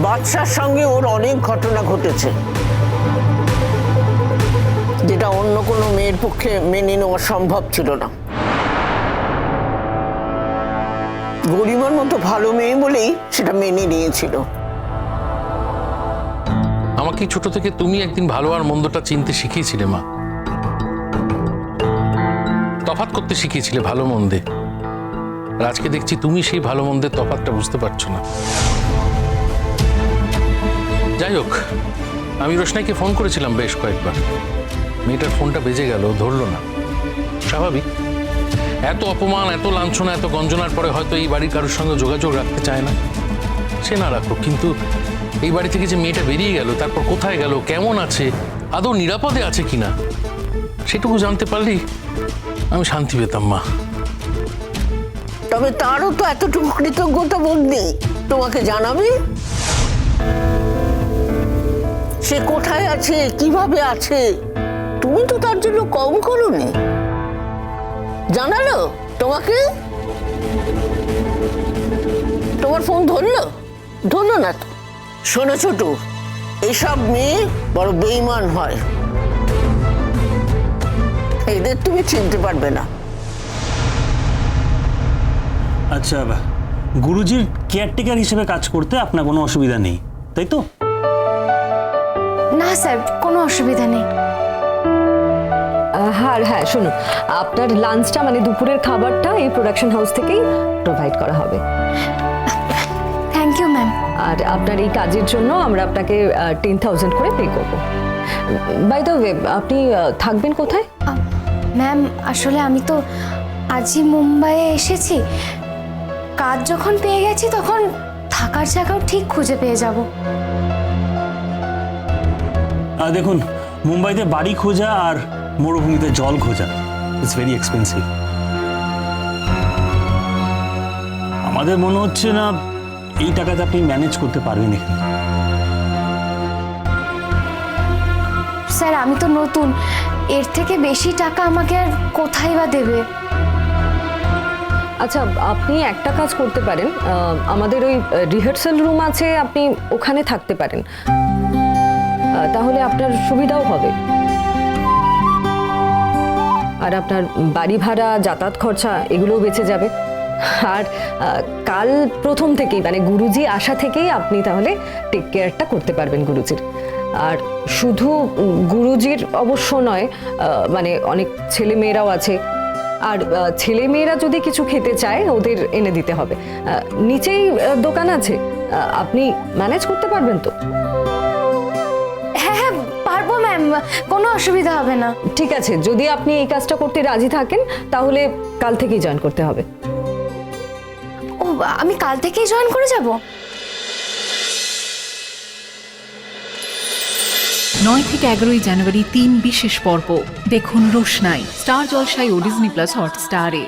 বাদশার সঙ্গে ওর অনেক ঘটনা ঘটেছে, যেটা অন্য কোনো মেয়ের পক্ষে মেনে নেওয়া সম্ভব ছিল না। গরিমার মতো ভালো মেয়ে বলেই সেটা মেনে নিয়েছিল। আমাকে ছোট থেকে তুমি একদিন ভালো আর মন্দটা চিনতে শিখিয়েছিলে মা, তফাৎ করতে শিখিয়েছিলে ভালো মন্দে। আর আজকে দেখছি তুমি সেই ভালো মন্দের তফাৎটা বুঝতে পারছো না। যাই হোক, আমি রোশনাইকে ফোন করেছিলাম বেশ কয়েকবার, মেয়েটার ফোনটা বেজে গেল, ধরলো না। স্বাভাবিক, এত অপমান, এত লাঞ্ছনা, এত গঞ্জনার পরে হয়তো এই বাড়ির কারোর সঙ্গে যোগাযোগ রাখতে চায় না। সে না রাখুক, কিন্তু এই বাড়ি থেকে যে মেয়েটা বেরিয়ে গেল, তারপর কোথায় গেল, কেমন আছে, আদৌ নিরাপদে আছে কিনা, সেটুকু জানতে পারলেই আমি শান্তি পেতাম মা। তবে তারও তো এতটুকু কৃতজ্ঞতা বোধ নেই, তোমাকে জানাবে সে কোথায় আছে, কিভাবে আছে। তুমি তো তার জন্য কম করোনি, জানালো তোমাকে? তোমার ফোন ধরলো? ধরলো না তো। শোনো ছোট, এসব মেয়ে বড় বেঈমান হয়, এদের তুমি চিনতে পারবে না। আচ্ছা, গুরুজির কেয়ারটেকার হিসেবে কাজ করতে আপনার কোনো অসুবিধা নেই, তাই তো? না স্যার, কোনো অসুবিধা নেই। হ্যাঁ শুনুন, আপনার লাঞ্চটা মানে দুপুরের খাবারটা এই প্রোডাকশন হাউস থেকেই প্রোভাইড করা হবে। Thank you ma'am. আর আপনার এই কাজের জন্য আমরা আপনাকে 10,000 করে পে করবো। বাই দ্য ওয়ে, আপনি থাকবেন কোথায়? ম্যাম, আসলে আমি তো আজই মুম্বাইয়ে এসেছি, কাজ যখন পেয়ে গেছি তখন থাকার জায়গাও ঠিক খুঁজে পেয়ে যাব। দেখুন, মুম্বাইতে বাড়ি খোঁজা আর মরুভূমিতে জল খোঁজা ইটস ভেরি এক্সপেন্সিভ। আমাদের মনে হচ্ছে না এই টাকাতে আপনি ম্যানেজ করতে পারবেন এখানে। স্যার, আমি তো নতুন, এর থেকে বেশি টাকা আমাকে আর কোথায় বা দেবে? আচ্ছা, আপনি একটা কাজ করতে পারেন, আমাদের ওই রিহার্সাল রুম আছে, আপনি ওখানে থাকতে পারেন, তাহলে আপনার সুবিধাও হবে। আর আপনার বাড়ি ভাড়া, যাতায়াত খরচা এগুলোও বেঁচে যাবে। আর কাল প্রথম থেকেই মানে গুরুজি আসা থেকেই আপনি তাহলে টেক কেয়ারটা করতে পারবেন গুরুজির। আর শুধু গুরুজির অবশ্য নয়, মানে অনেক ছেলে মেয়েরাও আছে, আর ছেলে মেয়েরা যদি কিছু খেতে চায় ওদের এনে দিতে হবে। নিচেই দোকান আছে, আপনি ম্যানেজ করতে পারবেন তো? হ্যাঁ, পারবো ম্যাম, কোনো অসুবিধা হবে না। ঠিক আছে, যদি আপনি এই কাজটা করতে রাজি থাকেন তাহলে কাল থেকেই জয়েন করতে হবে। ও, আমি কাল থেকেই জয়েন করে যাব? 9 থেকে 11 জানুয়ারি 3 বিশেষ পর্ব দেখুন রোশনাই, স্টার জলসায় ও ডিজনি প্লাস হটস্টারে।